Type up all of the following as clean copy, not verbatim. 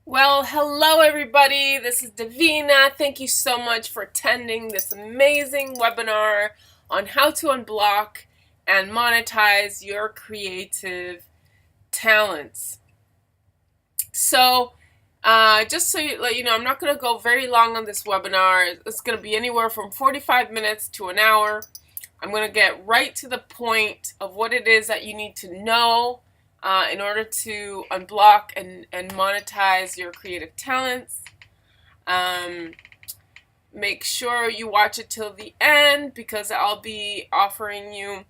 Well, hello everybody. This is Davina. Thank you so much for attending this amazing webinar on how to unblock and monetize your creative talents. So, just so you let you know, I'm not going to go very long on this webinar. It's going to be anywhere from 45 minutes to an hour. I'm going to get right to the point of what it is that you need to know in order to unblock and monetize your creative talents. Make sure you watch it till the end because I'll be offering you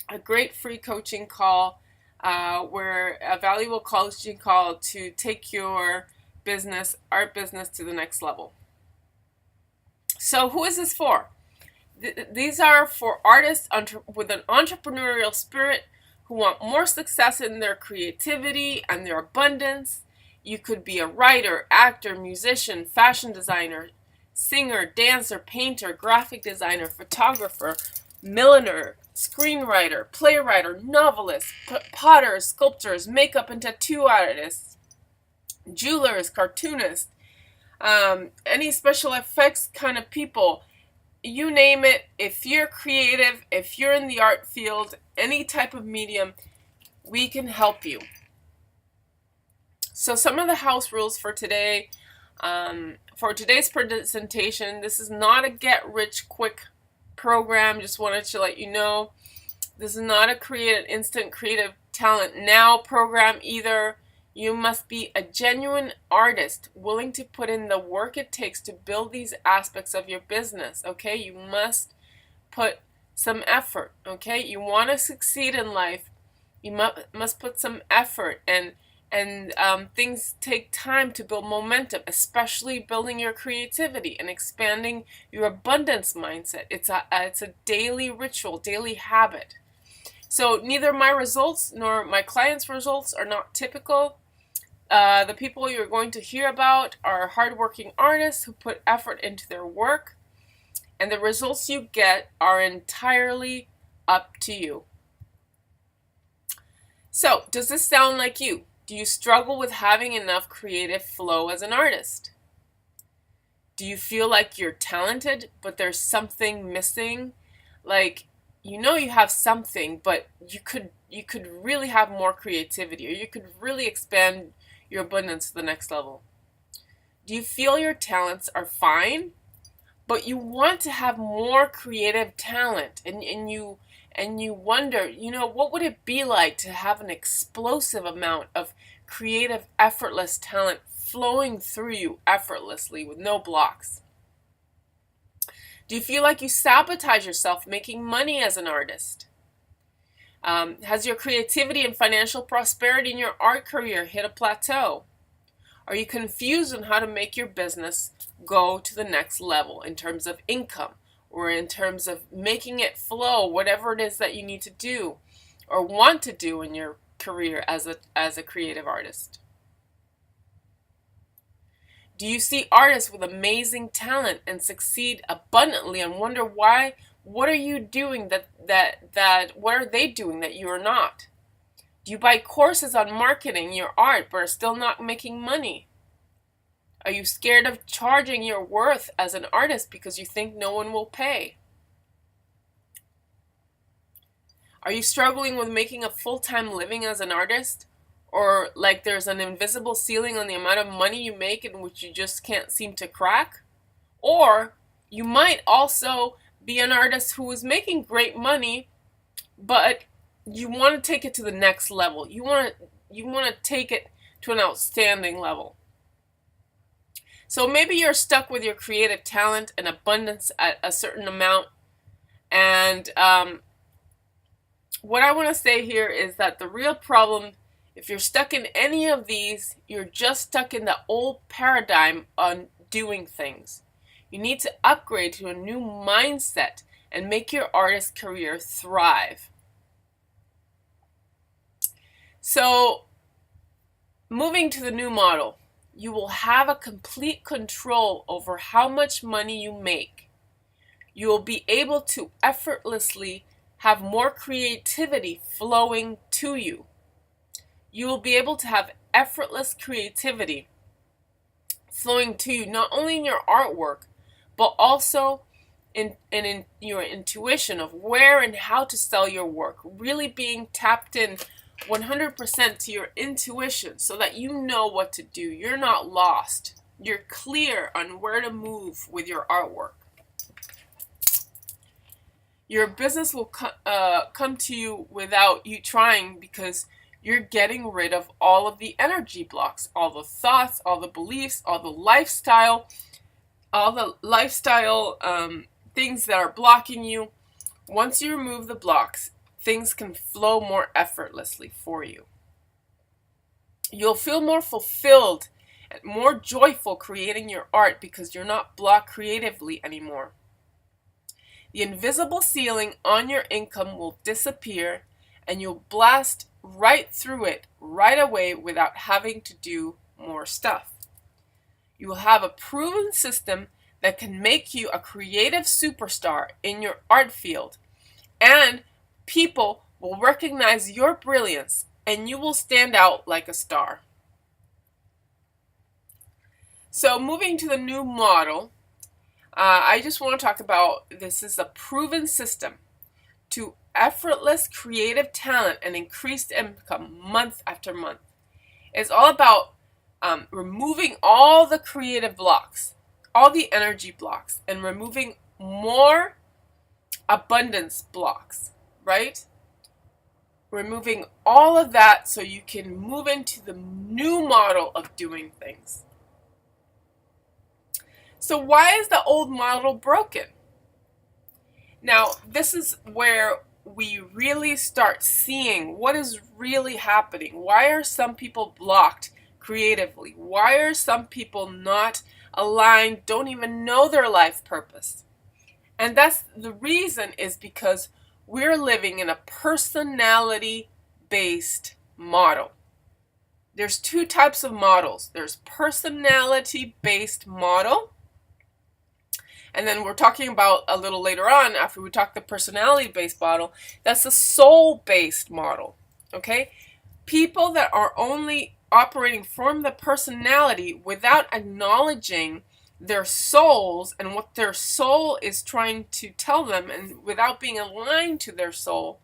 a great free coaching call, where a valuable coaching call to take your art business to the next level. So who is this for? These are for artists with an entrepreneurial spirit who want more success in their creativity and their abundance. You could be a writer, actor, musician, fashion designer, singer, dancer, painter, graphic designer, photographer, milliner, screenwriter, playwright, novelist, potters, sculptors, makeup and tattoo artists, jewelers, cartoonists, any special effects kind of people. You name it. If you're creative, if you're in the art field, any type of medium, we can help you. So some of the house rules for today, for today's presentation, this is not a get-rich-quick program. Just wanted to let you know, this is not a instant creative talent now program either. You must be a genuine artist, willing to put in the work it takes to build these aspects of your business, okay? You must put some effort, okay? You want to succeed in life, you must put some effort, and things take time to build momentum, especially building your creativity and expanding your abundance mindset. It's a daily ritual, daily habit. So neither my results nor my clients' results are not typical. The people you're going to hear about are hardworking artists who put effort into their work, and the results you get are entirely up to you. So, does this sound like you? Do you struggle with having enough creative flow as an artist? Do you feel like you're talented, but there's something missing? Like, you know you have something, but you could really have more creativity, or you could really expand your abundance to the next level. Do you feel your talents are fine, but you want to have more creative talent, and you wonder, what would it be like to have an explosive amount of creative, effortless talent flowing through you effortlessly with no blocks? Do you feel like you sabotage yourself making money as an artist? Has your creativity and financial prosperity in your art career hit a plateau? Are you confused on how to make your business go to the next level in terms of income, or in terms of making it flow, whatever it is that you need to do or want to do in your career as a creative artist? Do you see artists with amazing talent and succeed abundantly and wonder why? What are you doing what are they doing that you are not? Do you buy courses on marketing your art but are still not making money? Are you scared of charging your worth as an artist because you think no one will pay? Are you struggling with making a full-time living as an artist? Or like there's an invisible ceiling on the amount of money you make in which you just can't seem to crack? Or you might also be an artist who is making great money, but you want to take it to the next level. You want to take it to an outstanding level. So maybe you're stuck with your creative talent and abundance at a certain amount. And what I want to say here is that the real problem, if you're stuck in any of these, you're just stuck in the old paradigm on doing things. You need to upgrade to a new mindset and make your artist career thrive. So, moving to the new model, you will have a complete control over how much money you make. You will be able to effortlessly have more creativity flowing to you. You will be able to have effortless creativity flowing to you, not only in your artwork, but also in your intuition of where and how to sell your work. Really being tapped in 100% to your intuition so that you know what to do. You're not lost. You're clear on where to move with your artwork. Your business will come to you without you trying, because you're getting rid of all of the energy blocks, all the thoughts, all the beliefs, all the lifestyle things that are blocking you. Once you remove the blocks, things can flow more effortlessly for you. You'll feel more fulfilled and more joyful creating your art because you're not blocked creatively anymore. The invisible ceiling on your income will disappear, and you'll blast right through it right away without having to do more stuff. You will have a proven system that can make you a creative superstar in your art field, and people will recognize your brilliance and you will stand out like a star. So moving to the new model, I just want to talk about, this is a proven system to effortless creative talent and increased income month after month. It's all about removing all the creative blocks, all the energy blocks, and removing more abundance blocks, right? Removing all of that so you can move into the new model of doing things. So why is the old model broken? Now, this is where we really start seeing what is really happening. Why are some people blocked creatively? Why are some people not aligned, don't even know their life purpose? And that's the reason, is because we're living in a personality-based model. There's two types of models. There's personality-based model, and then we're talking about a little later on, after we talk the personality-based model, that's a soul-based model, okay? People that are only operating from the personality without acknowledging their souls and what their soul is trying to tell them, and without being aligned to their soul,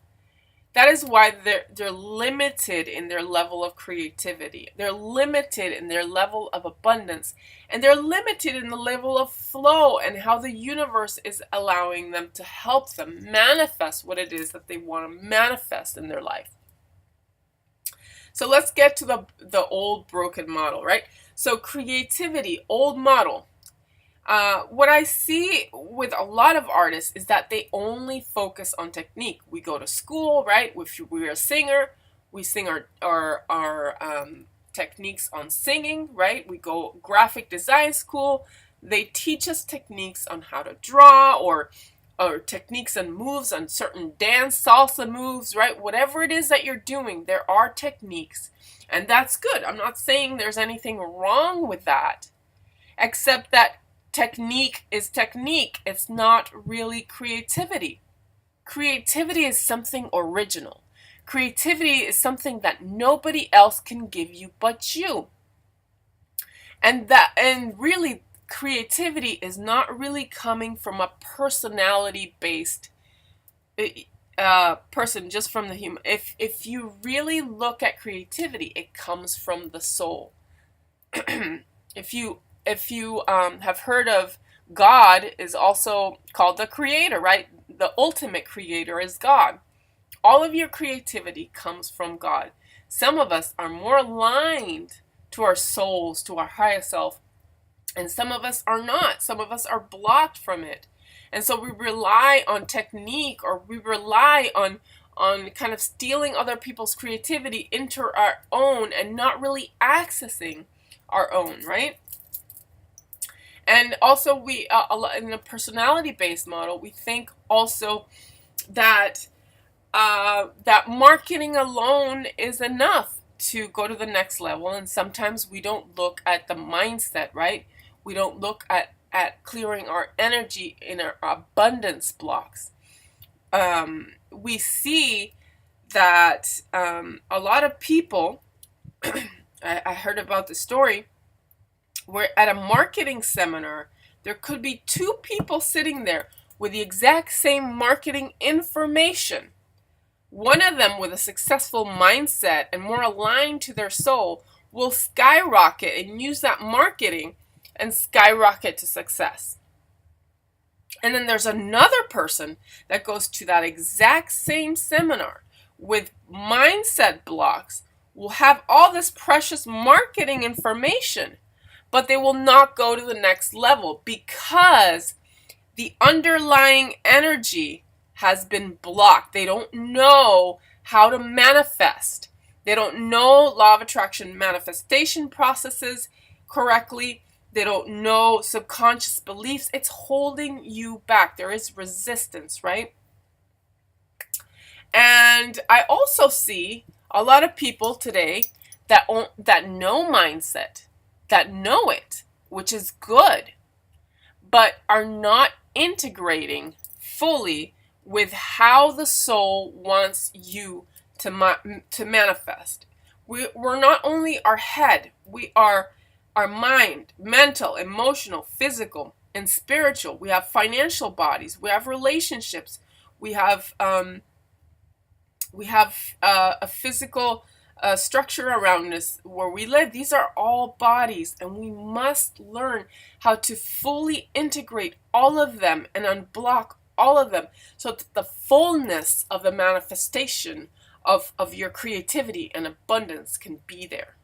that is why they're limited in their level of creativity. They're limited in their level of abundance. And they're limited in the level of flow and how the universe is allowing them to help them manifest what it is that they want to manifest in their life. So let's get to the old broken model, right? So creativity, old model. What I see with a lot of artists is that they only focus on technique. We go to school, right? If we're a singer, we sing our techniques on singing, right? We go graphic design school. They teach us techniques on how to draw, or techniques and moves on certain dance, salsa moves, right? Whatever it is that you're doing, there are techniques, and that's good. I'm not saying there's anything wrong with that, except that technique is technique. It's not really creativity. Creativity is something original. Creativity is something that nobody else can give you but you. And really, creativity is not really coming from a personality-based person, just from the human. If you really look at creativity, it comes from the soul. If you have heard of, God is also called the creator, right? The ultimate creator is God. All of your creativity comes from God. Some of us are more aligned to our souls, to our higher self, and some of us are not. Some of us are blocked from it. And so we rely on technique, or we rely on kind of stealing other people's creativity into our own and not really accessing our own, right? And also, we in a personality-based model, we think also that that marketing alone is enough to go to the next level. And sometimes we don't look at the mindset, right? We don't look at clearing our energy in our abundance blocks. We see that a lot of people I heard about the story where at a marketing seminar, there could be two people sitting there with the exact same marketing information. One of them with a successful mindset and more aligned to their soul will skyrocket and use that marketing and skyrocket to success. And then there's another person that goes to that exact same seminar with mindset blocks, will have all this precious marketing information, but they will not go to the next level because the underlying energy has been blocked. They don't know how to manifest. They don't know law of attraction manifestation processes correctly. They don't know subconscious beliefs. It's holding you back. There is resistance, right? And I also see a lot of people today that know mindset, that know it, which is good, but are not integrating fully with how the soul wants you to manifest. We're not only our head, we are our mind, mental, emotional, physical, and spiritual. We have financial bodies. We have relationships. We have a physical structure around us where we live. These are all bodies, and we must learn how to fully integrate all of them and unblock all of them so that the fullness of the manifestation of your creativity and abundance can be there.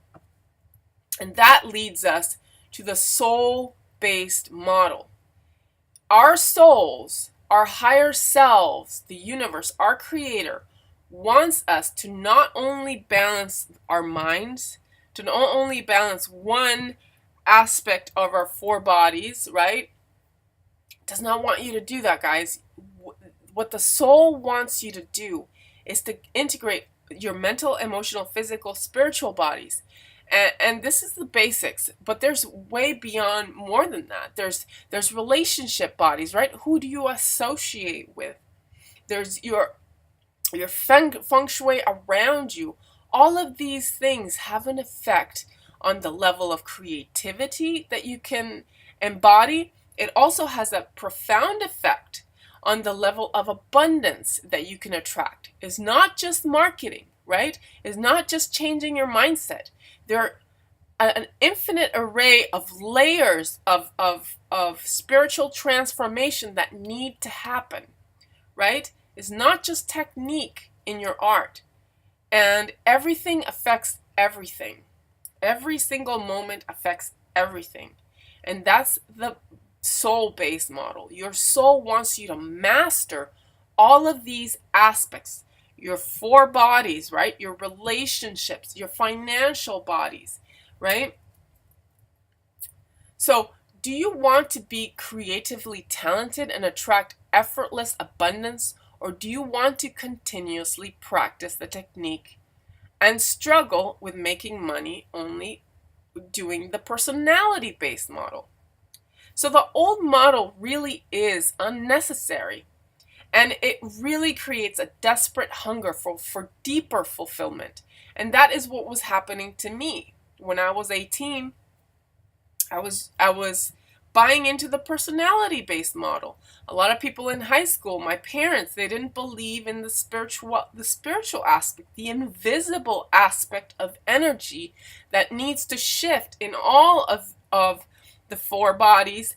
And that leads us to the soul-based model. Our souls, our higher selves, the universe, our creator, wants us to not only balance our minds, to not only balance one aspect of our four bodies, right? It does not want you to do that, guys. What the soul wants you to do is to integrate your mental, emotional, physical, spiritual bodies. And this is the basics, but there's way beyond more than that. There's relationship bodies, right? Who do you associate with? There's your feng shui around you. All of these things have an effect on the level of creativity that you can embody. It also has a profound effect on the level of abundance that you can attract. It's not just marketing, right? It's not just changing your mindset. There are an infinite array of layers of spiritual transformation that need to happen, right? It's not just technique in your art. And everything affects everything. Every single moment affects everything. And that's the soul-based model. Your soul wants you to master all of these aspects. Your four bodies, right? Your relationships, your financial bodies, right? So, do you want to be creatively talented and attract effortless abundance, or do you want to continuously practice the technique and struggle with making money only doing the personality-based model? So the old model really is unnecessary, and it really creates a desperate hunger for deeper fulfillment. And that is what was happening to me. When I was 18, I was buying into the personality-based model. A lot of people in high school, my parents, they didn't believe in the spiritual aspect, the invisible aspect of energy that needs to shift in all of the four bodies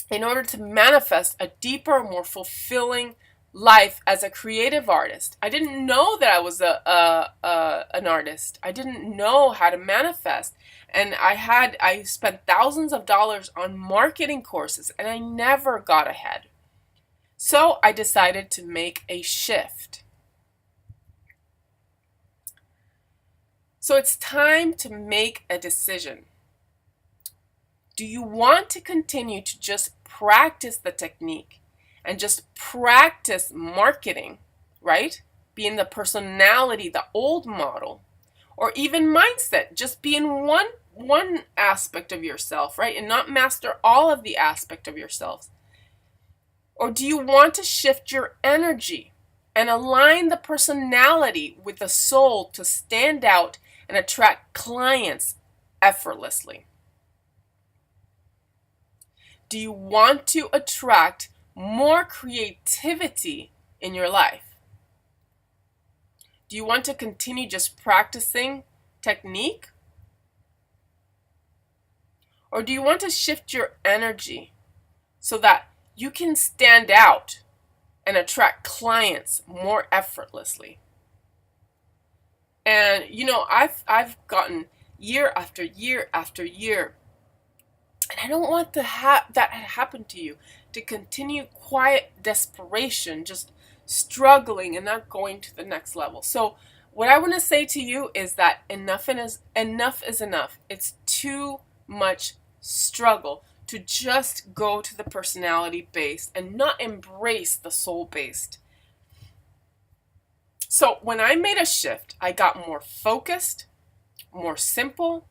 in order to manifest a deeper, more fulfilling life as a creative artist. I didn't know that I was an artist. I didn't know how to manifest. And I spent thousands of dollars on marketing courses, and I never got ahead. So I decided to make a shift. So it's time to make a decision. Do you want to continue to just practice the technique and just practice marketing, right? Being the personality, the old model, or even mindset, just be in one aspect of yourself, right? And not master all of the aspect of yourselves. Or do you want to shift your energy and align the personality with the soul to stand out and attract clients effortlessly? Do you want to attract more creativity in your life? Do you want to continue just practicing technique? Or do you want to shift your energy so that you can stand out and attract clients more effortlessly? And I've gotten year after year after year, and I don't want that happen to you, to continue quiet desperation, just struggling and not going to the next level. So what I want to say to you is that enough is enough. It's too much struggle to just go to the personality based and not embrace the soul based. So when I made a shift, I got more focused, more simple,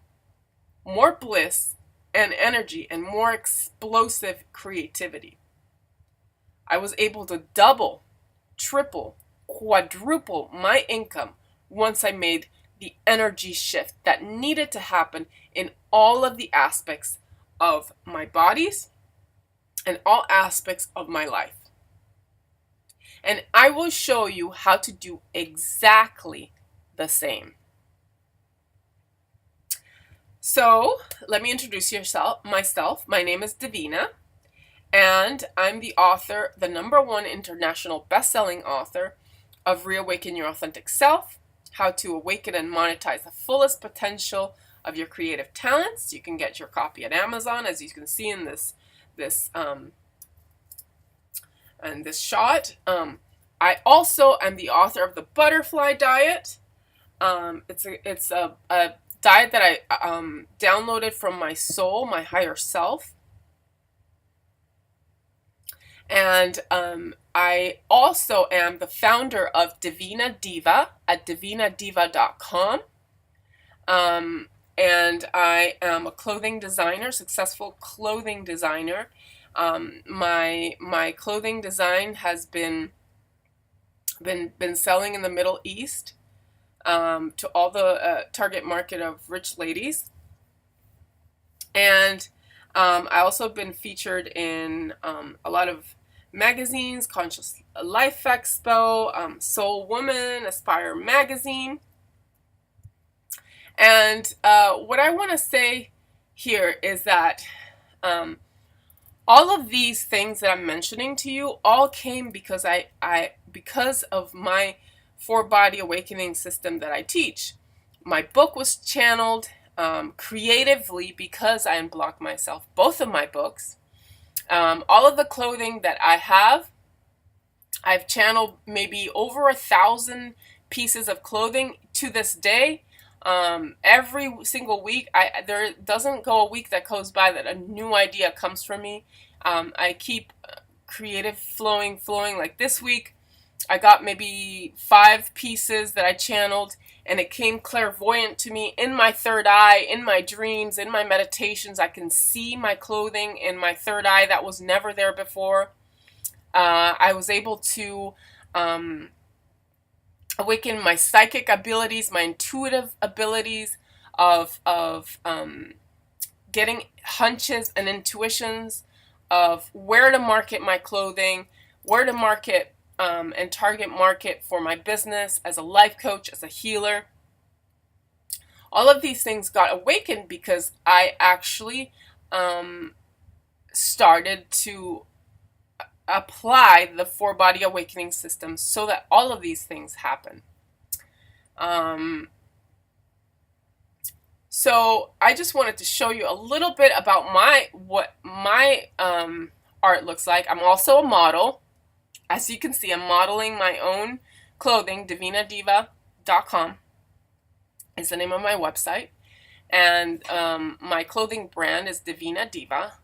more bliss and energy, and more explosive creativity. I was able to double, triple, quadruple my income once I made the energy shift that needed to happen in all of the aspects of my bodies and all aspects of my life. And I will show you how to do exactly the same. So let me introduce myself. My name is Davina, and I'm the author, the #1 international best-selling author of Reawaken Your Authentic Self, How to Awaken and Monetize the Fullest Potential of Your Creative Talents. You can get your copy at Amazon, as you can see in this shot. I also am the author of the Butterfly Diet. It's a diet that I downloaded from my soul, my higher self. And I also am the founder of Divina Diva at divinadiva.com. And I am a clothing designer, successful clothing designer. My clothing design has been selling in the Middle East to all the target market of rich ladies. And I also been featured in a lot of magazines, Conscious Life Expo, Soul Woman, Aspire Magazine. And what I want to say here is that all of these things that I'm mentioning to you all came because because of my 4-body awakening system that I teach. My book was channeled creatively because I unblocked myself. Both of my books, all of the clothing that I have, I've channeled maybe over 1,000 pieces of clothing to this day. Every single week, there doesn't go a week that goes by that a new idea comes from me. I keep creative flowing. Like this week, I got maybe 5 pieces that I channeled, and it came clairvoyant to me in my third eye, in my dreams, in my meditations. I can see my clothing in my third eye that was never there before. I was able to awaken my psychic abilities, my intuitive abilities of getting hunches and intuitions of where to market my clothing, where to market and target market for my business as a life coach, as a healer. All of these things got awakened because I actually started to apply the 4-body awakening system so that all of these things happen. So I just wanted to show you a little bit about what my art looks like. I'm also a model. As you can see, I'm modeling my own clothing. divinadiva.com is the name of my website. And my clothing brand is Divina Diva.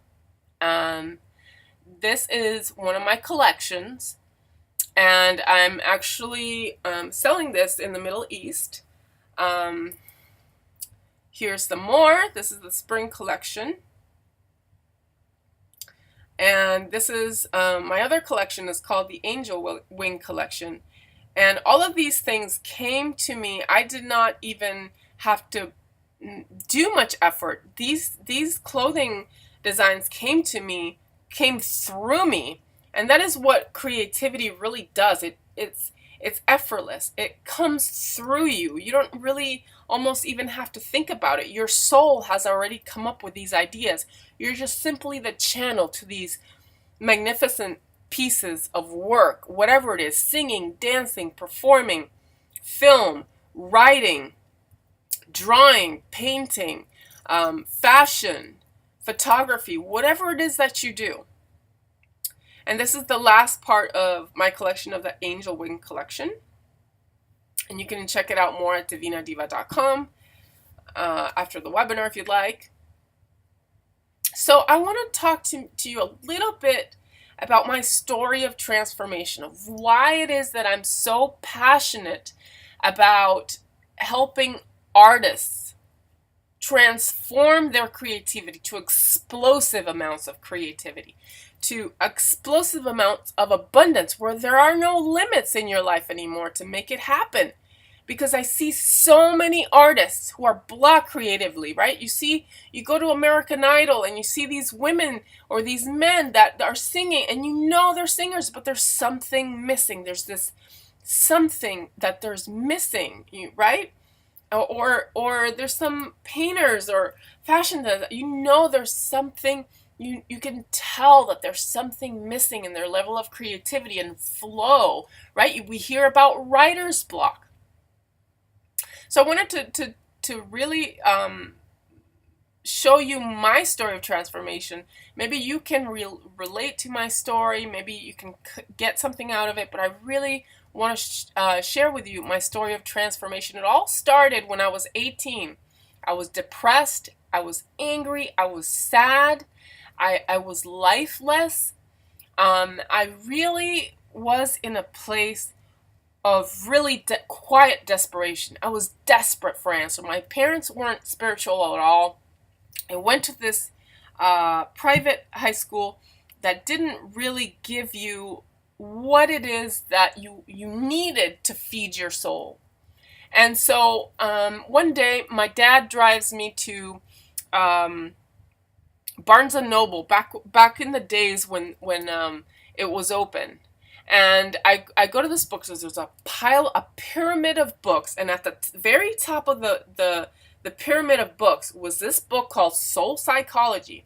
This is one of my collections, and I'm actually selling this in the Middle East. Here's some more. This is the spring collection. And this is my other collection is called the Angel Wing collection. And all of these things came to me. I did not even have to do much effort. These clothing designs came through me, and that is what creativity really does. It's effortless. It comes through you. You don't really almost even have to think about it. Your soul has already come up with these ideas. You're just simply the channel to these magnificent pieces of work, whatever it is: singing, dancing, performing, film, writing, drawing, painting, fashion, photography, whatever it is that you do. And this is the last part of my collection of the Angel Wing collection. And you can check it out more at divinadiva.com after the webinar if you'd like. So I want to talk to you a little bit about my story of transformation, of why it is that I'm so passionate about helping artists transform their creativity to explosive amounts of creativity, to explosive amounts of abundance where there are no limits in your life anymore to make it happen. Because I see so many artists who are blocked creatively, right? You go to American Idol and you see these women or these men that are singing, and you know they're singers, but there's something missing. There's this something that there's missing, right? Or there's some painters or fashion that you know there's something, you can tell that there's something missing in their level of creativity and flow, right? We hear about writer's block. So I wanted to really show you my story of transformation. Maybe you can relate to my story. Maybe you can get something out of it. But I really want to share with you my story of transformation. It all started when I was 18. I was depressed. I was angry. I was sad. I was lifeless. I really was in a place of really quiet desperation. I was desperate for an answer. My parents weren't spiritual at all. I went to this private high school that didn't really give you what it is that you needed to feed your soul. And so one day my dad drives me to Barnes and Noble back in the days when it was open. And I go to this bookstore. There's a pyramid of books, and at the very top of the pyramid of books was this book called Soul Psychology,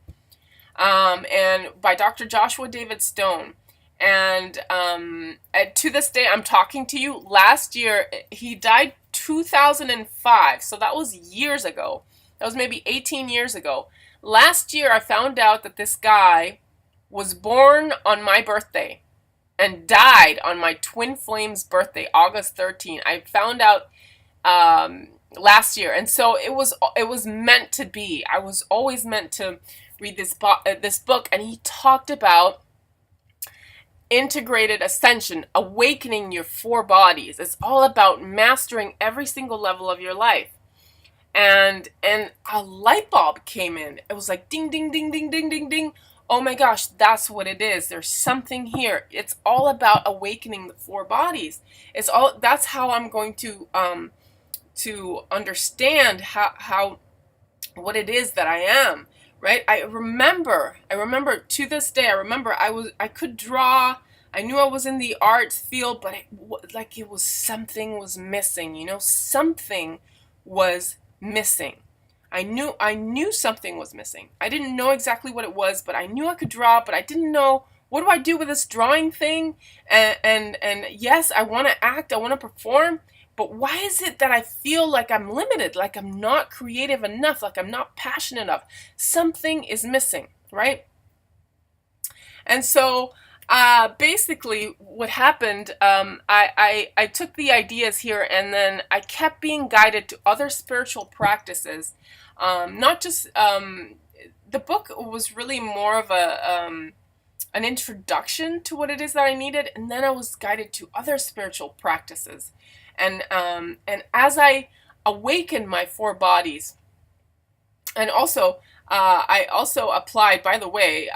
and by Dr. Joshua David Stone. And to this day, I'm talking to you. Last year, he died 2005, so that was years ago. That was maybe 18 years ago. Last year, I found out that this guy was born on my birthday and died on my twin flame's birthday, August 13. I found out last year, and so it was meant to be. I was always meant to read this book, and he talked about integrated ascension, awakening your four bodies. It's all about mastering every single level of your life. And a light bulb came in. It was like ding, ding, ding, ding, ding, ding, ding. Oh my gosh, that's what it is. There's something here. It's all about awakening the four bodies. That's how I'm going to understand how what it is that I am, right? I remember to this day, I could draw. I knew I was in the arts field, but something was missing, something was missing. I knew something was missing. I didn't know exactly what it was, but I knew I could draw, but I didn't know, what do I do with this drawing thing? And yes, I want to act, I want to perform, but why is it that I feel like I'm limited, like I'm not creative enough, like I'm not passionate enough? Something is missing, right? And so basically what happened, I took the ideas here, and then I kept being guided to other spiritual practices. Not just, the book was really more of an introduction to what it is that I needed, and then I was guided to other spiritual practices. And as I awakened my four bodies, and also, I also applied, by the way,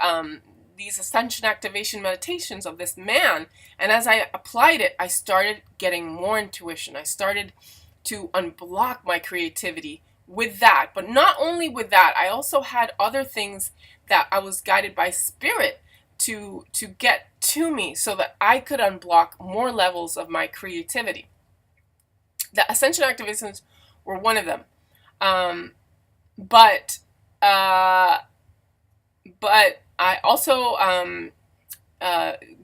these ascension activation meditations of this man, and as I applied it, I started getting more intuition. I started to unblock my creativity with that. But not only with that, I also had other things that I was guided by spirit to get to me so that I could unblock more levels of my creativity. The ascension activations were one of them. But I also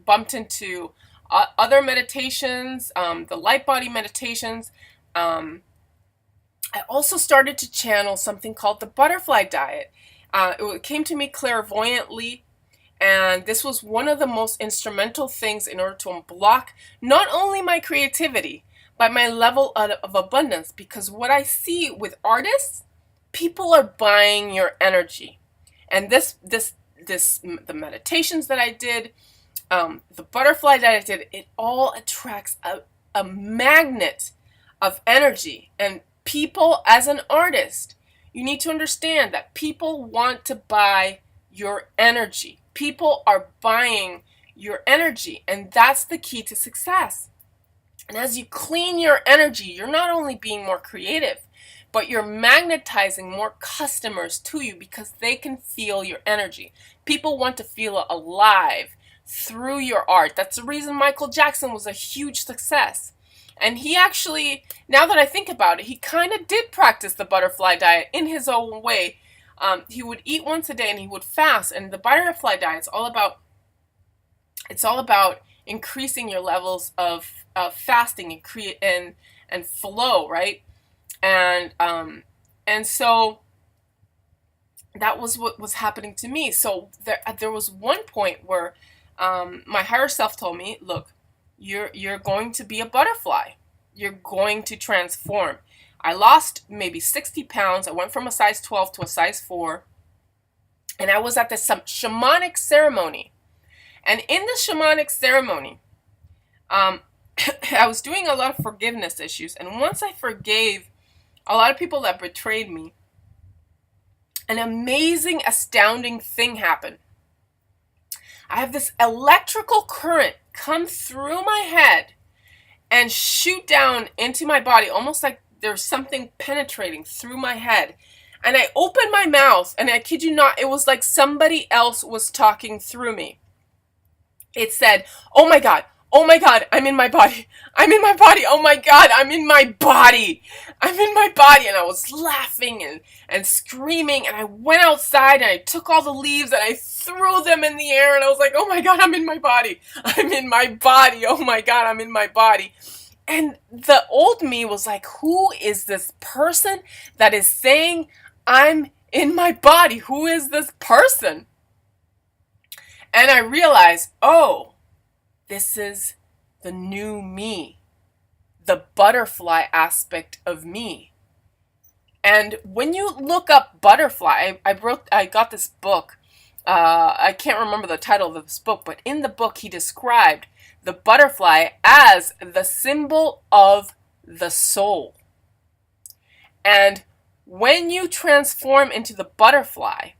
bumped into other meditations, the light body meditations. I also started to channel something called the butterfly diet. It came to me clairvoyantly, and this was one of the most instrumental things in order to unblock not only my creativity, but my level of abundance. Because what I see with artists, people are buying your energy. And the meditations that I did, the butterfly that I did, it all attracts a magnet of energy. And people, as an artist, you need to understand that people want to buy your energy. People are buying your energy, and that's the key to success. And as you clean your energy, you're not only being more creative, but you're magnetizing more customers to you because they can feel your energy. People want to feel alive through your art. That's the reason Michael Jackson was a huge success. And he actually, now that I think about it, he kind of did practice the butterfly diet in his own way. He would eat once a day and he would fast. And the butterfly diet is all about increasing your levels of fasting and flow, right? And so that was what was happening to me. So there was one point where my higher self told me, look, you're going to be a butterfly. You're going to transform. I lost maybe 60 pounds. I went from a size 12 to a size 4. And I was at this shamanic ceremony. And in the shamanic ceremony, I was doing a lot of forgiveness issues. And once I forgave a lot of people that betrayed me, an amazing, astounding thing happened. I have this electrical current come through my head and shoot down into my body, almost like there's something penetrating through my head. And I opened my mouth, and I kid you not, it was like somebody else was talking through me. It said, oh my God, I'm in my body. I'm in my body. Oh my God, I'm in my body. I'm in my body. And I was laughing and screaming. And I went outside and I took all the leaves and I threw them in the air. And I was like, oh my God, I'm in my body. I'm in my body. Oh my God, I'm in my body. And the old me was like, who is this person that is saying I'm in my body? Who is this person? And I realized, oh, this is the new me, the butterfly aspect of me. And when you look up butterfly, I got this book. I can't remember the title of this book, but in the book he described the butterfly as the symbol of the soul. And when you transform into the butterfly,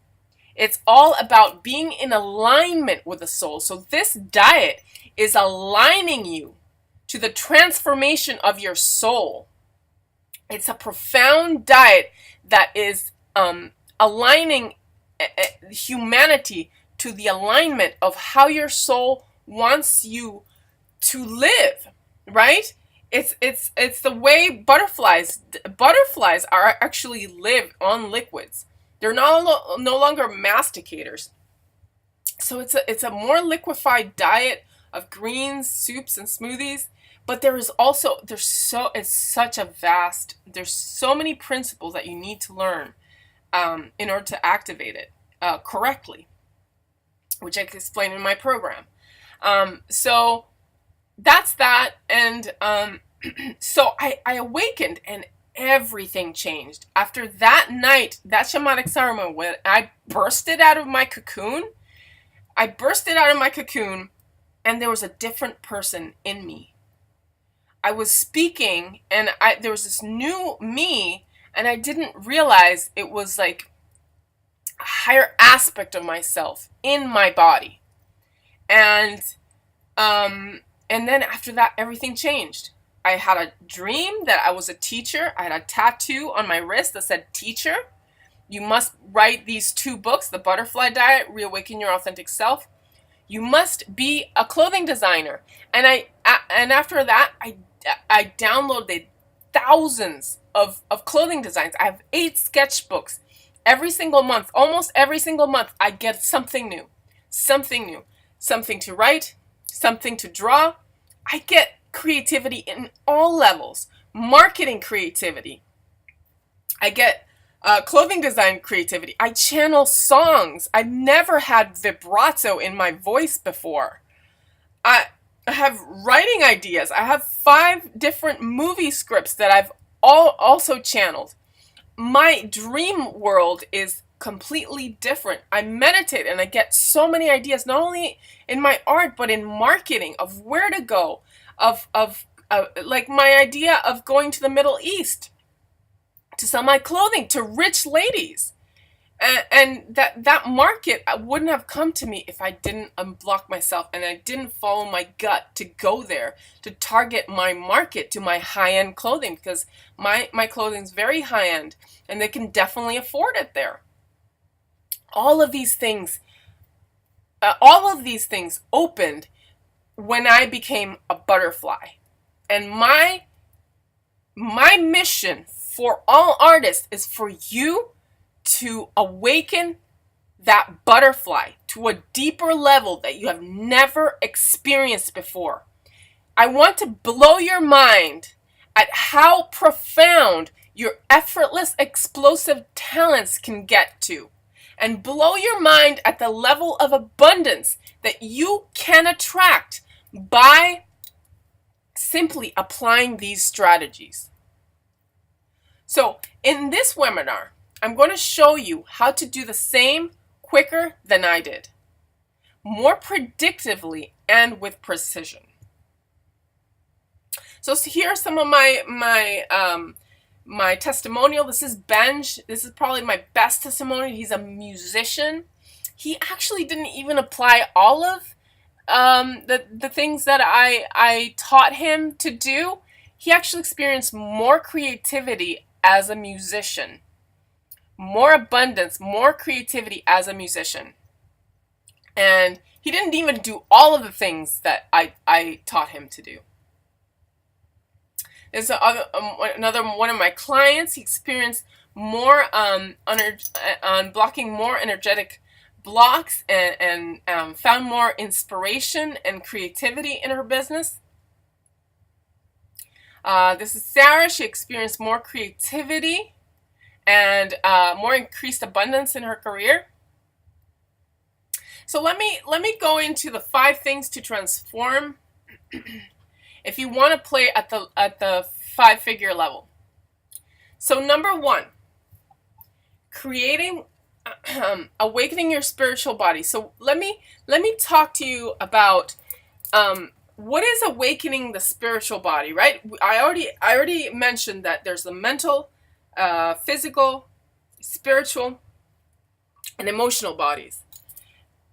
it's all about being in alignment with the soul. So this diet is aligning you to the transformation of your soul. It's a profound diet that is aligning humanity to the alignment of how your soul wants you to live, right? It's the way butterflies are actually live on liquids. They're no longer masticators. So it's a more liquefied diet of greens, soups, and smoothies. But there's so many principles that you need to learn in order to activate it correctly, which I can explain in my program. So that's that. And so I awakened and everything changed. After that night, that shamanic ceremony, when I bursted out of my cocoon, and there was a different person in me. I was speaking, and there was this new me, and I didn't realize it was like a higher aspect of myself in my body. And then after that, everything changed. I had a dream that I was a teacher. I had a tattoo on my wrist that said teacher. You must write these 2 books, The Butterfly Diet, Reawaken Your Authentic Self. You must be a clothing designer. And after that, I downloaded thousands of clothing designs. I have 8 sketchbooks. Every single month, almost every single month, I get something new. Something new. Something to write, something to draw. I get creativity in all levels. Marketing creativity. I get clothing design creativity. I channel songs. I've never had vibrato in my voice before. I have writing ideas. I have 5 different movie scripts that I've also channeled. My dream world is completely different. I meditate and I get so many ideas, not only in my art, but in marketing, of where to go, of like my idea of going to the Middle East to sell my clothing to rich ladies. And that market wouldn't have come to me if I didn't unblock myself and I didn't follow my gut to go there, to target my market to my high-end clothing, because my clothing is very high-end and they can definitely afford it there. All of these things opened when I became a butterfly. And my mission for all artists is for you to awaken that butterfly to a deeper level that you have never experienced before. I want to blow your mind at how profound your effortless, explosive talents can get to, and blow your mind at the level of abundance that you can attract by simply applying these strategies. So in this webinar, I'm going to show you how to do the same quicker than I did, more predictively and with precision. So here are some of my testimonial. This is Benj. This is probably my best testimonial. He's a musician. He actually didn't even apply all of the things that I taught him to do. He actually experienced more creativity as a musician, more abundance, more creativity as a musician. And he didn't even do all of the things that I taught him to do. There's another one of my clients. He experienced more unblocking more energetic blocks and found more inspiration and creativity in her business. This is Sarah. She experienced more creativity and more increased abundance in her career. So let me go into the 5 things to transform if you want to play at the 5-figure level. So number 1, awakening your spiritual body. So let me talk to you about what is awakening the spiritual body, right? I already mentioned that there's the mental, physical, spiritual, and emotional bodies.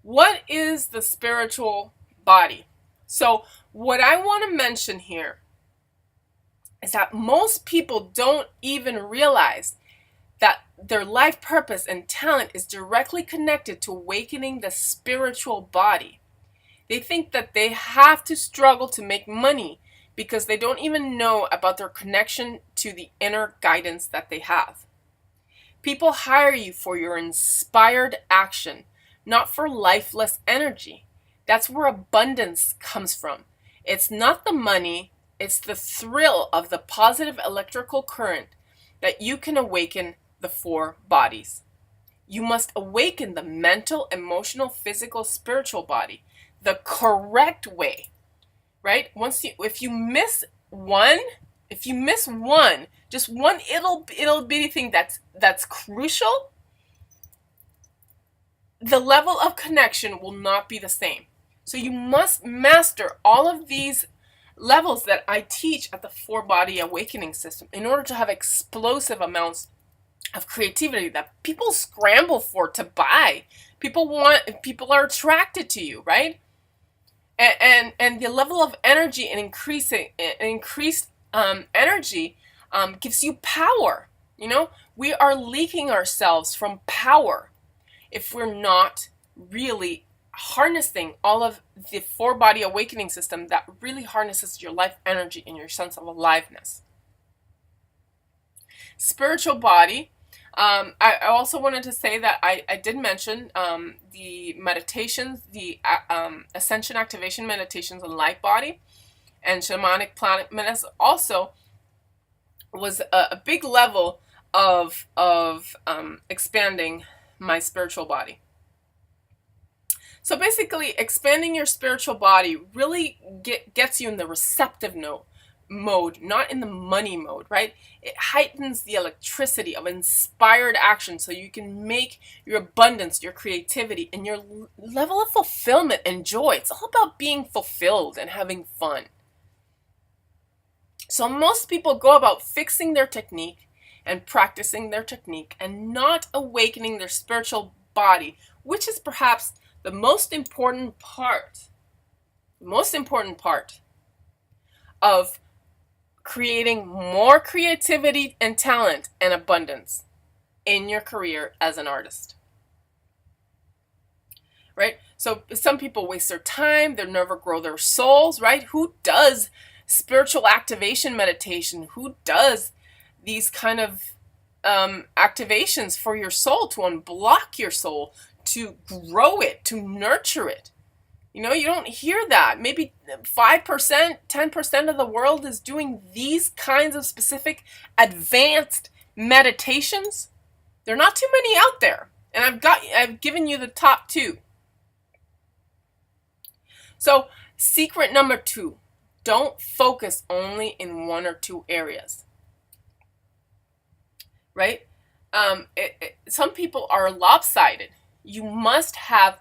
What is the spiritual body? So what I want to mention here is that most people don't even realize that their life purpose and talent is directly connected to awakening the spiritual body. They think that they have to struggle to make money because they don't even know about their connection to the inner guidance that they have. People hire you for your inspired action, not for lifeless energy. That's where abundance comes from. It's not the money, it's the thrill of the positive electrical current that you can awaken the 4 bodies. You must awaken the mental, emotional, physical, spiritual body the correct way, right? If you miss one, just one it'll bitty thing that's crucial, the level of connection will not be the same. So you must master all of these levels that I teach at the 4-body awakening system in order to have explosive amounts of creativity that people scramble for to buy. People are attracted to you, right? And the level of energy and increased energy gives you power. You know, we are leaking ourselves from power if we're not really harnessing all of the four body awakening system that really harnesses your life energy and your sense of aliveness. Spiritual body. I also wanted to say that I did mention the meditations, the ascension activation meditations on light body and shamanic planet minutes also was a big level of expanding my spiritual body. So basically, expanding your spiritual body really gets you in the receptive mode, not in the money mode, right? It heightens the electricity of inspired action so you can make your abundance, your creativity, and your level of fulfillment and joy. It's all about being fulfilled and having fun. So most people go about fixing their technique and practicing their technique and not awakening their spiritual body, which is perhaps the most important part of creating more creativity and talent and abundance in your career as an artist. Right? So some people waste their time, they never grow their souls, right? Who does spiritual activation meditation? Who does these kind of activations for your soul, to unblock your soul, to grow it, to nurture it? You know, you don't hear that. Maybe 5%, 10% of the world is doing these kinds of specific advanced meditations. There are not too many out there. And I've given you the top 2. So, secret number 2, don't focus only in 1 or 2 areas. Right? Some people are lopsided. You must have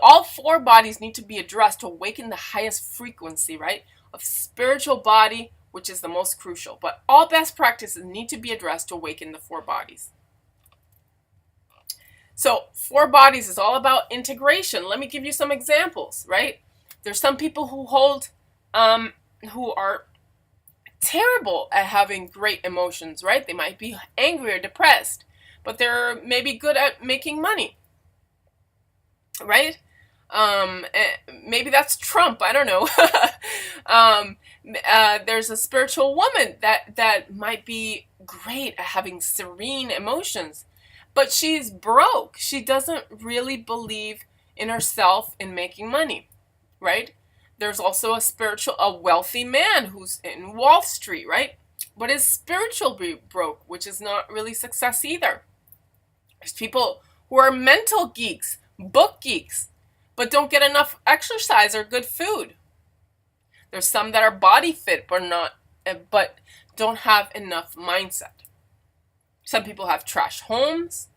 all 4 bodies need to be addressed to awaken the highest frequency, right, of spiritual body, which is the most crucial. But all best practices need to be addressed to awaken the 4 bodies. So 4 bodies is all about integration. Let me give you some examples, right? There's some people who are terrible at having great emotions, right? They might be angry or depressed, but they're maybe good at making money. Right? Maybe that's Trump. I don't know. There's a spiritual woman that might be great at having serene emotions, but she's broke. She doesn't really believe in herself in making money, right? There's also a wealthy man who's in Wall Street, right? But is spiritually broke, which is not really success either. There's people who are mental geeks, book geeks, but don't get enough exercise or good food. There's some that are body fit but don't have enough mindset. Some people have trash homes,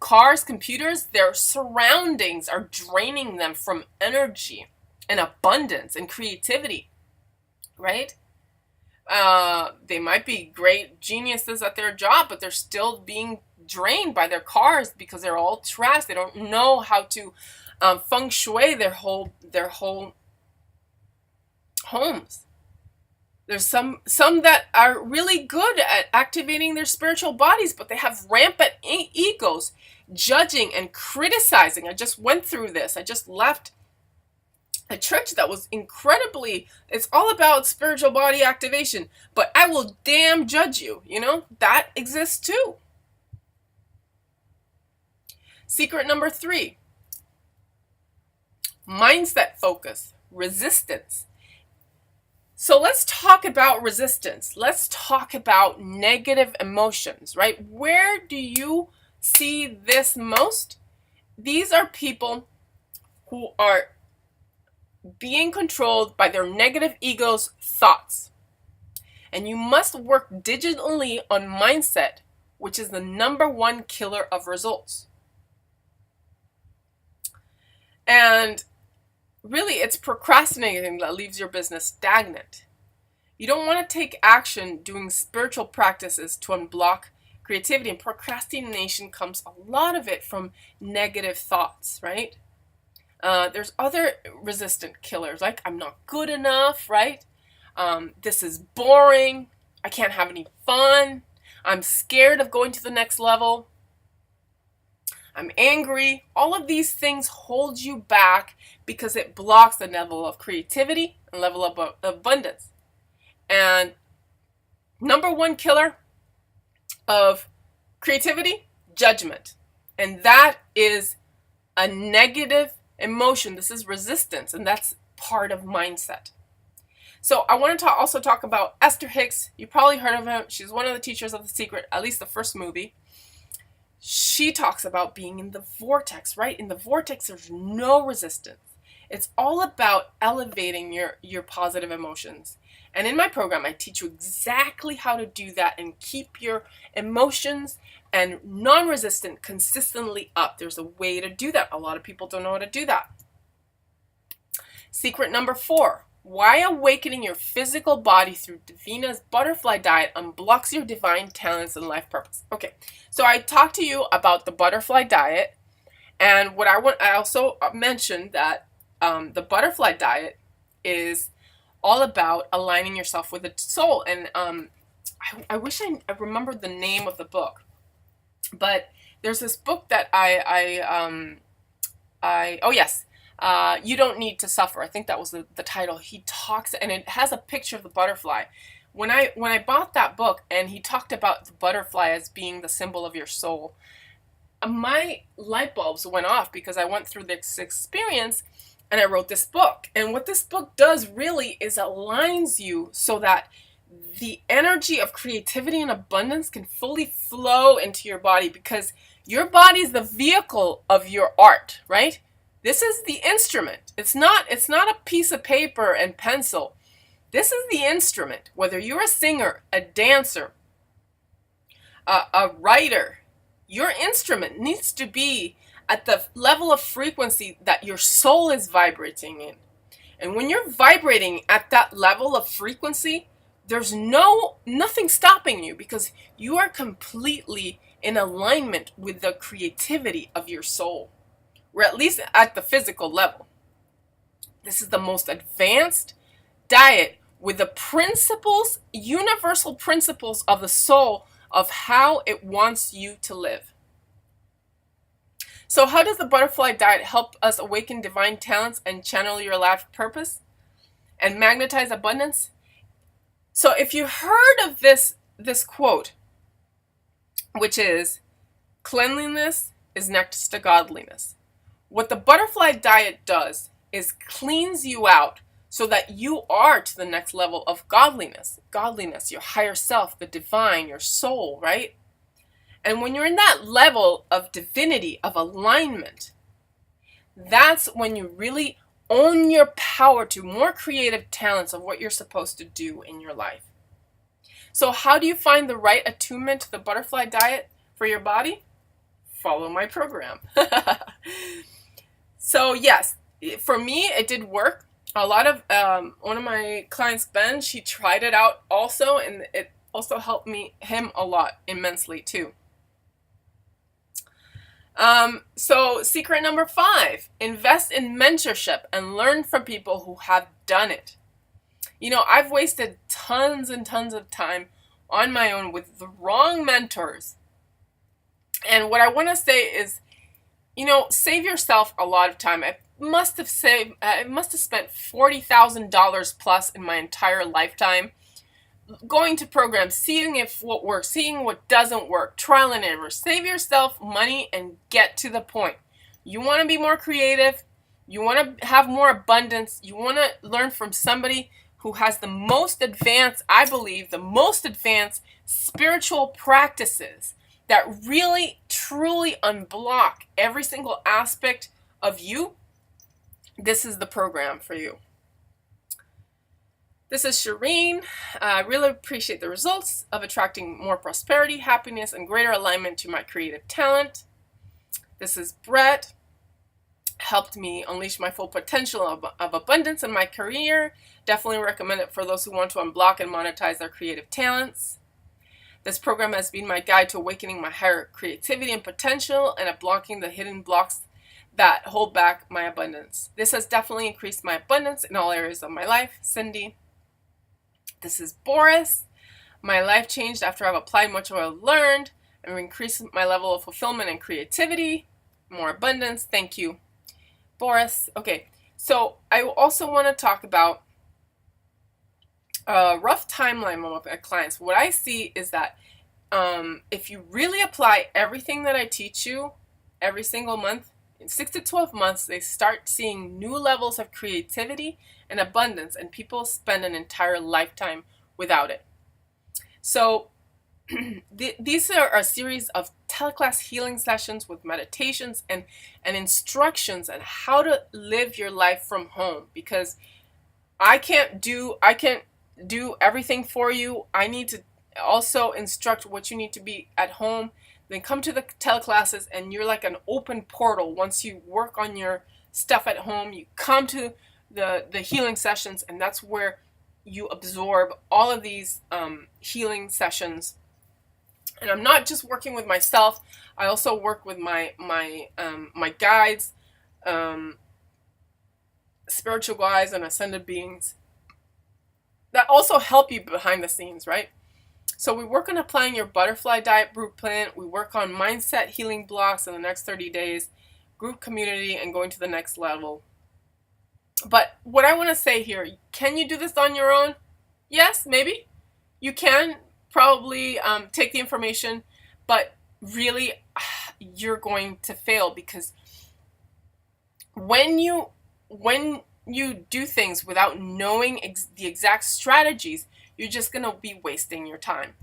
cars, computers. Their surroundings are draining them from energy and abundance and creativity, right? They might be great geniuses at their job, but they're still being drained by their cars because they're all trash. They don't know how to feng shui their whole homes. There's some that are really good at activating their spiritual bodies, but they have rampant egos, judging and criticizing. I just went through this. I just left a church that was it's all about spiritual body activation, but I will damn judge you. You know, that exists too. Secret number 3, mindset focus, resistance. So let's talk about resistance. Let's talk about negative emotions, right? Where do you see this most? These are people who are being controlled by their negative ego's thoughts. And you must work diligently on mindset, which is the number 1 killer of results. And really, it's procrastinating that leaves your business stagnant. You don't want to take action doing spiritual practices to unblock creativity, and procrastination comes, a lot of it, from negative thoughts, right? There's other resistant killers, like I'm not good enough, right? This is boring. I can't have any fun. I'm scared of going to the next level. I'm angry. All of these things hold you back because it blocks the level of creativity and level of abundance. And number one killer of creativity, judgment. And that is a negative emotion. This is resistance, and that's part of mindset. So I want to also talk about Esther Hicks. You probably heard of her. She's one of the teachers of The Secret, at least the first movie. She talks about being in the vortex, right? In the vortex, there's no resistance. It's all about elevating your positive emotions. And in my program, I teach you exactly how to do that and keep your emotions and non-resistant consistently up. There's a way to do that. A lot of people don't know how to do that. Secret number 4. Why awakening your physical body through Davina's butterfly diet unblocks your divine talents and life purpose. Okay, so I talked to you about the butterfly diet, and I also mentioned that the butterfly diet is all about aligning yourself with the soul. And I wish I remembered the name of the book, but there's this book that You Don't Need to Suffer. I think that was the title. He talks, and it has a picture of the butterfly. When I bought that book and he talked about the butterfly as being the symbol of your soul, my light bulbs went off because I went through this experience and I wrote this book. And what this book does really is aligns you so that the energy of creativity and abundance can fully flow into your body, because your body is the vehicle of your art, right? This is the instrument. It's not a piece of paper and pencil. This is the instrument. Whether you're a singer, a dancer, a writer, your instrument needs to be at the level of frequency that your soul is vibrating in. And when you're vibrating at that level of frequency, there's nothing stopping you, because you are completely in alignment with the creativity of your soul, or at least at the physical level. This is the most advanced diet with the principles, universal principles of the soul of how it wants you to live. So how does the butterfly diet help us awaken divine talents and channel your life purpose and magnetize abundance? So if you heard of this quote, which is, cleanliness is next to godliness. What the butterfly diet does is cleans you out so that you are to the next level of godliness. Godliness, your higher self, the divine, your soul, right? And when you're in that level of divinity, of alignment, that's when you really own your power to more creative talents of what you're supposed to do in your life. So how do you find the right attunement to the butterfly diet for your body? Follow my program. So yes, for me, it did work. A lot of, one of my clients, Ben, she tried it out also, and it also helped him a lot immensely too. So secret number 5, invest in mentorship and learn from people who have done it. You know, I've wasted tons and tons of time on my own with the wrong mentors. And what I want to say is, you know, save yourself a lot of time. I must have spent $40,000 plus in my entire lifetime going to programs, seeing if what works, seeing what doesn't work, trial and error. Save yourself money and get to the point. You want to be more creative. You want to have more abundance. You want to learn from somebody who has the most advanced, I believe, the most advanced spiritual practices that really, truly unblock every single aspect of you. This is the program for you. This is Shireen. I really appreciate the results of attracting more prosperity, happiness, and greater alignment to my creative talent. This is Brett. Helped me unleash my full potential of abundance in my career. Definitely recommend it for those who want to unblock and monetize their creative talents. This program has been my guide to awakening my higher creativity and potential and unblocking the hidden blocks that hold back my abundance. This has definitely increased my abundance in all areas of my life. Cindy. This is Boris. My life changed after I've applied much of what I've learned. I've increased my level of fulfillment and creativity, more abundance. Thank you, Boris. Okay, so I also want to talk about a rough timeline with my clients. What I see is that if you really apply everything that I teach you every single month, in 6 to 12 months, they start seeing new levels of creativity and abundance, and people spend an entire lifetime without it. So these are a series of teleclass healing sessions with meditations and instructions on how to live your life from home, because I can't do everything for you. I need to also instruct what you need to be at home. Then come to the teleclasses and you're like an open portal. Once you work on your stuff at home, you come to the healing sessions, and that's where you absorb all of these healing sessions. And I'm not just working with myself. I also work with my guides, spiritual guides and ascended beings that also help you behind the scenes, right? So we work on applying your butterfly diet blueprint. We work on mindset healing blocks in the next 30 days, group community, and going to the next level. But what I want to say here, can you do this on your own? Yes, maybe. You can probably take the information, but really you're going to fail, because when you do things without knowing the exact strategies, you're just going to be wasting your time.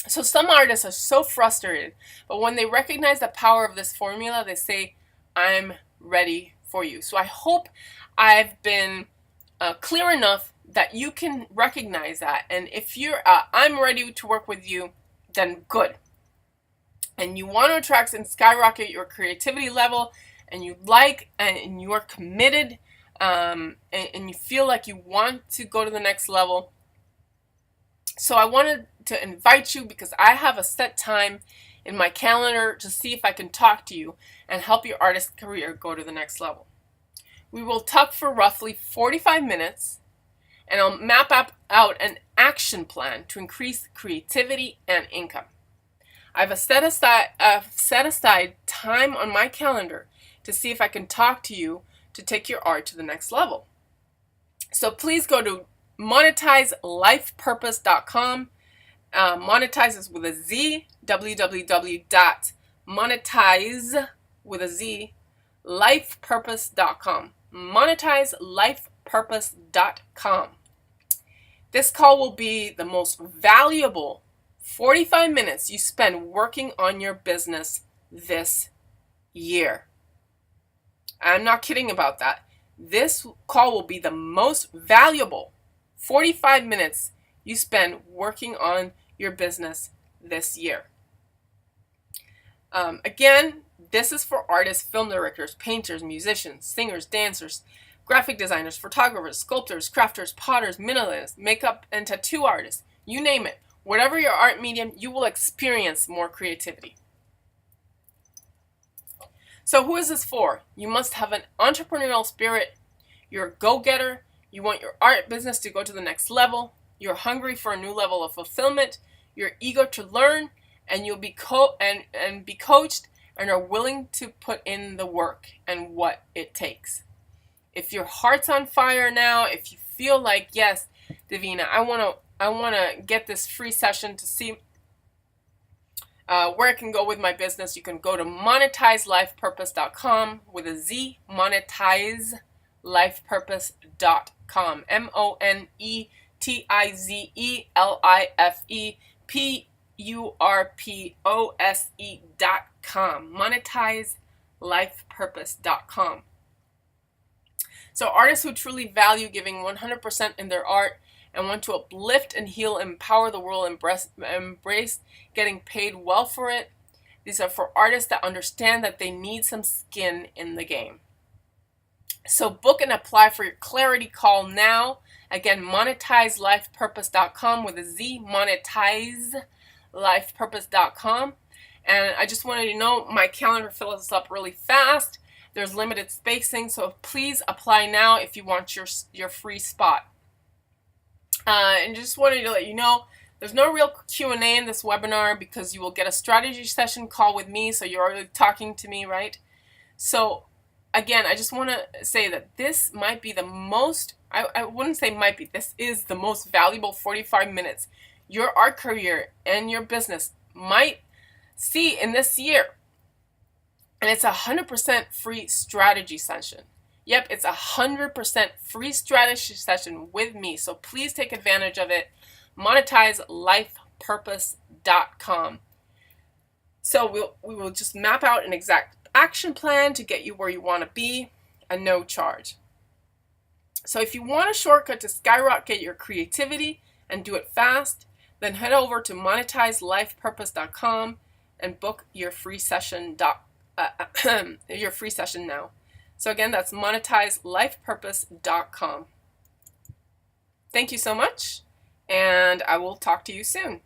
So some artists are so frustrated, but when they recognize the power of this formula, they say, I'm ready for you. So I hope I've been clear enough that you can recognize that. And if you're, I'm ready to work with you, then good. And you want to attract and skyrocket your creativity level, and you like, and you are committed, and you feel like you want to go to the next level. So I wanted to invite you, because I have a set time in my calendar to see if I can talk to you and help your artist career go to the next level. We will talk for roughly 45 minutes, and I'll map out an action plan to increase creativity and income. I've set aside time on my calendar to see if I can talk to you to take your art to the next level. So please go to monetizedlifepurpose.com. Monetize is with a Z. www.monetize with a Z lifepurpose.com. monetizedlifepurpose.com. This call will be the most valuable 45 minutes you spend working on your business this year. I'm not kidding about that. This call will be the most valuable 45 minutes you spend working on your business this year. Again, this is for artists, film directors, painters, musicians, singers, dancers, graphic designers, photographers, sculptors, crafters, potters, minimalists, makeup and tattoo artists, you name it. Whatever your art medium, you will experience more creativity. So who is this for? You must have an entrepreneurial spirit. You're a go-getter. You want your art business to go to the next level. You're hungry for a new level of fulfillment. You're eager to learn, and you'll be be coached, and are willing to put in the work and what it takes. If your heart's on fire now, if you feel like, yes, Davina, I want to get this free session to see where I can go with my business, you can go to monetizedlifepurpose.com with a Z, monetizedlifepurpose.com. monetizedlifepurpose.com. monetizedlifepurpose.com. So artists who truly value giving 100% in their art and want to uplift and heal, empower the world, embrace getting paid well for it. These are for artists that understand that they need some skin in the game. So book and apply for your clarity call now. Again, monetizedlifepurpose.com with a Z, monetizedlifepurpose.com. And I just wanted you to know my calendar fills up really fast. There's limited spacing, so please apply now if you want your free spot. And just wanted to let you know, there's no real Q&A in this webinar because you will get a strategy session call with me, so you're already talking to me, right? So again, I just want to say that this might be the most, I wouldn't say might be, this is the most valuable 45 minutes your art career and your business might see in this year. And it's a 100% free strategy session. Yep, it's a 100% free strategy session with me. So please take advantage of it. MonetizeLifePurpose.com. So we will just map out an exact action plan to get you where you want to be at no charge. So if you want a shortcut to skyrocket your creativity and do it fast, then head over to MonetizeLifePurpose.com and book your free session your free session now. So again, that's MonetizeLifePurpose.com. Thank you so much, and I will talk to you soon.